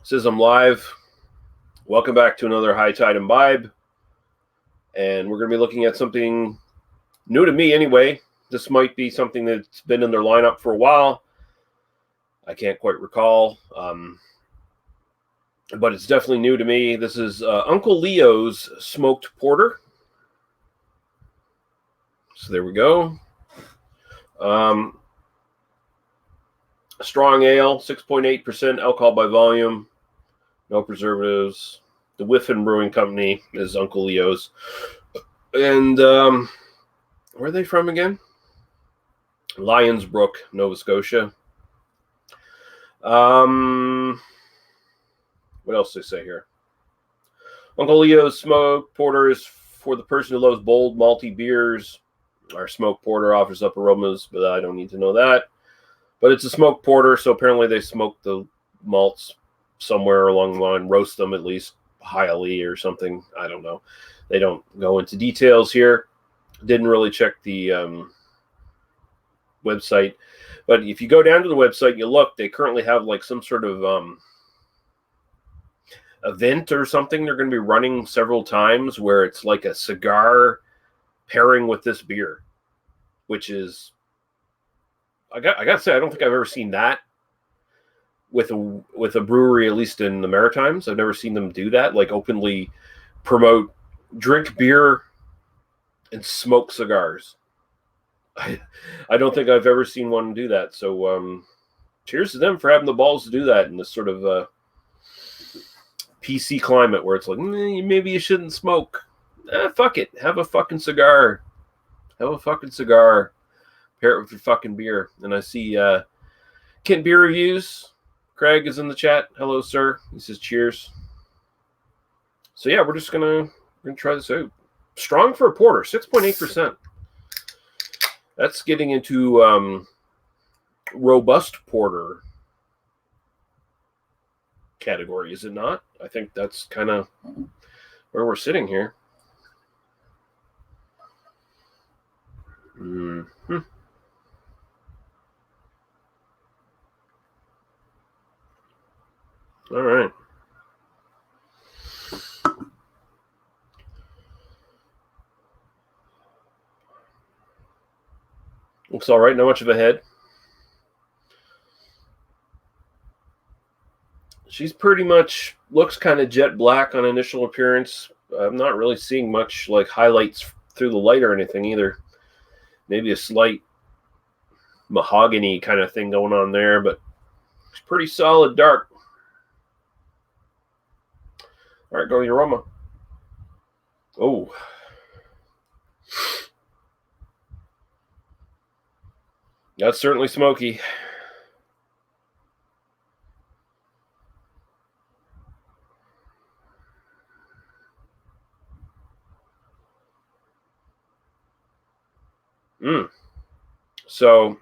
Says I'm live. Welcome back to another High Tide Imbibe. And we're going to be looking at something new to me anyway. This might be something that's been in their lineup for a while. I can't quite recall. But it's definitely new to me. This is Uncle Leo's Smoked Porter. So there we go. Strong ale, 6.8% alcohol by volume. No preservatives. The Whiffin Brewing Company is Uncle Leo's. And where are they from again? Lionsbrook, Nova Scotia. What else do they say here? Uncle Leo's Smoked Porter is for the person who loves bold, malty beers. Our smoked porter offers up aromas, but I don't need to know that. But it's a smoked porter, so apparently they smoke the malts somewhere along the line, roast them at least highly or something. I don't know. They don't go into details here. Didn't really check the website. But if you go down to the website and you look, they currently have like some sort of event or something they're going to be running several times where it's like a cigar pairing with this beer, which is, I got to say, I don't think I've ever seen that with a brewery, at least in the Maritimes. I've never seen them do that, like openly promote drink beer and smoke cigars. I don't think I've ever seen one do that. So cheers to them for having the balls to do that in this sort of PC climate where it's like, maybe you shouldn't smoke. Fuck it. Have a fucking cigar. Have a fucking cigar. Pair it with your fucking beer. And I see Kent Beer Reviews. Craig is in the chat. Hello, sir. He says cheers. So yeah, we're just gonna try this out. Strong for a porter, 6.8%. That's getting into robust porter category, is it not? I think that's kind of where we're sitting here. Mm-hmm. All right. Looks all right. Not much of a head. She's pretty much looks kind of jet black on initial appearance. I'm not really seeing much like highlights through the light or anything either. Maybe a slight mahogany kind of thing going on there, but it's pretty solid dark. All right, go to the aroma. Oh. That's certainly smoky. So,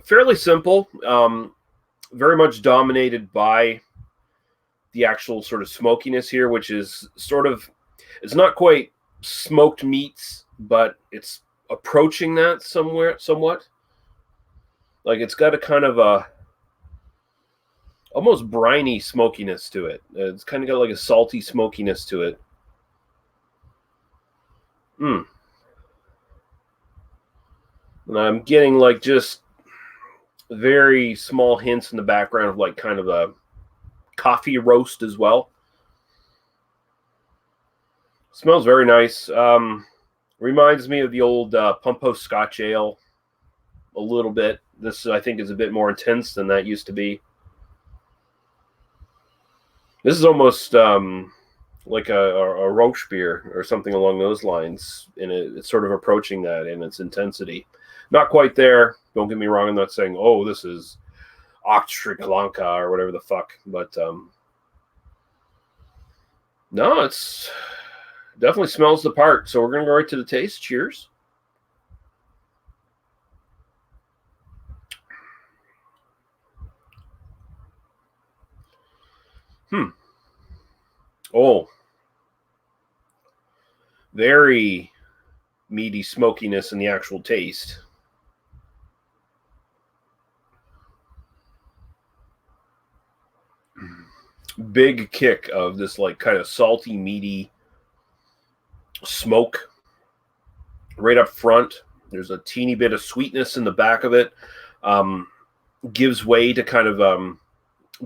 fairly simple. Very much dominated by the actual sort of smokiness here, which is sort of, it's not quite smoked meats, but it's approaching that somewhat. Like it's got a kind of a almost briny smokiness to it. It's kind of got like a salty smokiness to it. And I'm getting like just very small hints in the background of like kind of a coffee roast as well. Smells very nice. Reminds me of the old Pump House Scotch Ale a little bit. This, I think, is a bit more intense than that used to be. This is almost like a Roche beer or something along those lines. And it's sort of approaching that in its intensity. Not quite there. Don't get me wrong. I'm not saying, oh, this is Oxtric or whatever the fuck. But no, it's definitely smells the part. So we're going to go right to the taste. Cheers. Oh, very meaty smokiness in the actual taste. big kick of this like kind of salty, meaty smoke right up front. There's a teeny bit of sweetness in the back of it. Gives way to kind of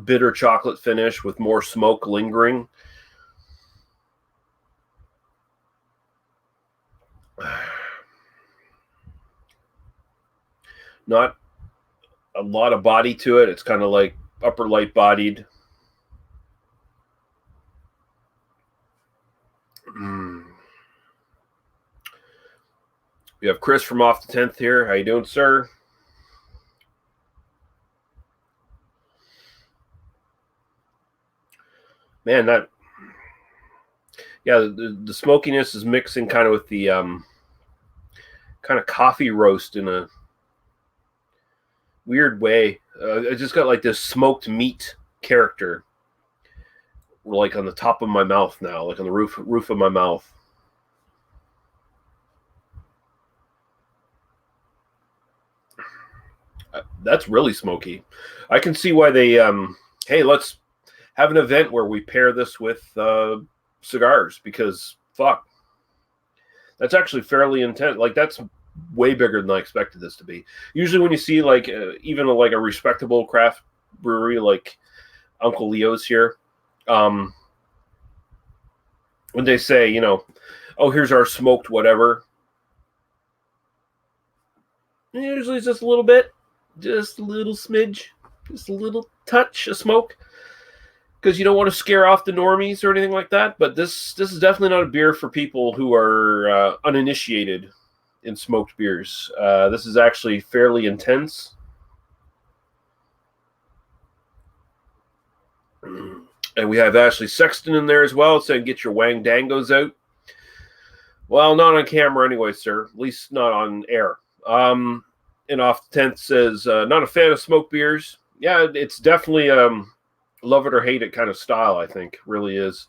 bitter chocolate finish with more smoke lingering. Not a lot of body to it. It's kind of like upper light bodied. We have Chris from Off the 10th here. How you doing, sir? Man, that the smokiness is mixing kind of with the kind of coffee roast in a weird way. I just got like this smoked meat character, like on the top of my mouth now, like on the roof of my mouth. That's really smoky. I can see why they hey, let's have an event where we pair this with cigars, because fuck, that's actually fairly intense. Like that's way bigger than I expected this to be. Usually when you see like even like a respectable craft brewery like Uncle Leo's here, when they say, you know, oh, here's our smoked whatever, usually it's just a little bit, just a little smidge, just a little touch of smoke, because you don't want to scare off the normies or anything like that. But this is definitely not a beer for people who are uninitiated in smoked beers. This is actually fairly intense. And we have Ashley Sexton in there as well, saying get your wang dangos out. Well, not on camera anyway, sir. At least not on air. And Off the 10th says, not a fan of smoked beers. Yeah, it's definitely love it or hate it kind of style, I think. Really is.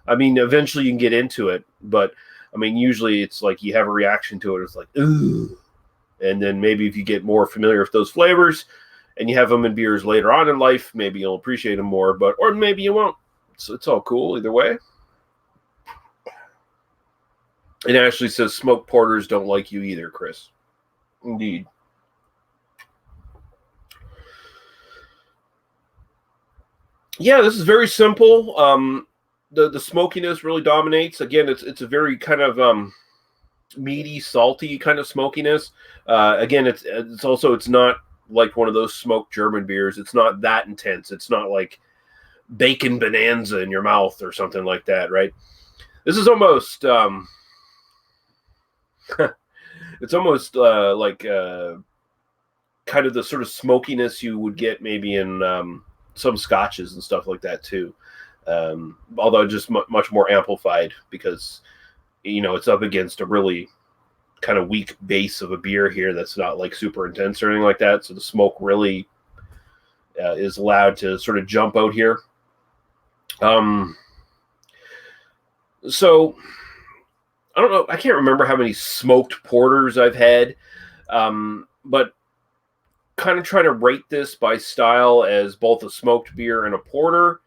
I mean, eventually you can get into it, but I mean, usually it's like you have a reaction to it. It's like, ooh. And then maybe if you get more familiar with those flavors and you have them in beers later on in life, maybe you'll appreciate them more, or maybe you won't. So it's all cool either way. And Ashley says smoked porters don't like you either, Chris. Indeed. Yeah, this is very simple. The smokiness really dominates. Again, it's a very kind of meaty, salty kind of smokiness. Again, it's also, it's not like one of those smoked German beers. It's not that intense. It's not like bacon bonanza in your mouth or something like that, right? This is almost it's almost like kind of the sort of smokiness you would get maybe in some scotches and stuff like that too. Although just much more amplified, because you know it's up against a really kind of weak base of a beer here that's not like super intense or anything like that. So the smoke really is allowed to sort of jump out here. So I don't know. I can't remember how many smoked porters I've had, but kind of try to rate this by style as both a smoked beer and a porter.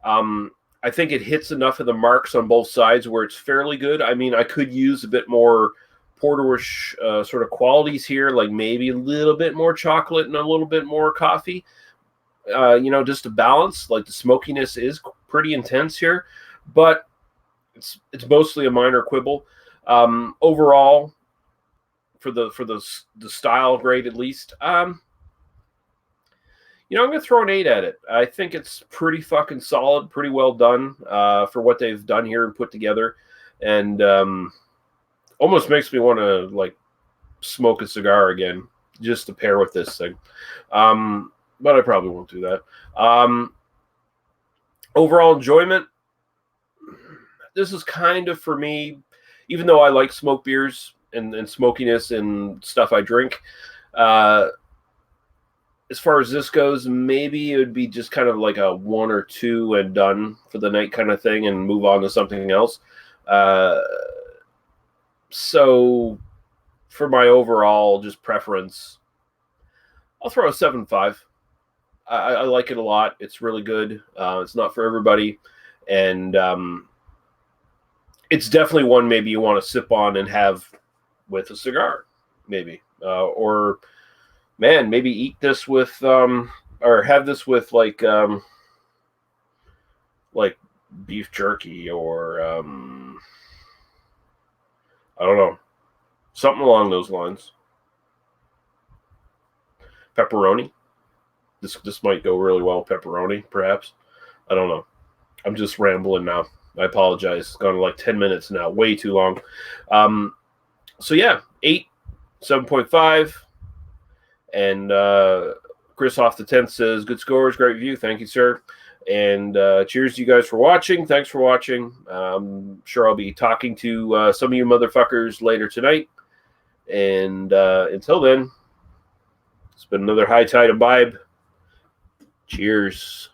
I think it hits enough of the marks on both sides where it's fairly good. I mean, I could use a bit more porterish sort of qualities here, like maybe a little bit more chocolate and a little bit more coffee. You know, just to balance. Like the smokiness is pretty intense here, but it's mostly a minor quibble. Overall, for the style grade at least, you know, I'm going to throw an 8 at it. I think it's pretty fucking solid, pretty well done for what they've done here and put together, and almost makes me want to like smoke a cigar again just to pair with this thing. But I probably won't do that. Overall enjoyment, this is kind of for me, even though I like smoked beers and smokiness and stuff I drink. As far as this goes, maybe it would be just kind of like a 1 or 2 and done for the night kind of thing and move on to something else. So for my overall just preference, I'll throw a 7.5. I like it a lot. It's really good. It's not for everybody, and it's definitely one maybe you want to sip on and have with a cigar, maybe, or man, maybe eat this with or have this with like beef jerky or I don't know, something along those lines. Pepperoni. This might go really well with pepperoni, perhaps. I don't know. I'm just rambling now. I apologize. It's gone like 10 minutes now. Way too long. So yeah, 8, 7.5. And Chris off the 10th says, good scores, great review. Thank you, sir. And cheers to you guys for watching. Thanks for watching. I'm sure I'll be talking to some of you motherfuckers later tonight. And until then, it's been another High Tide Imbibe. Cheers.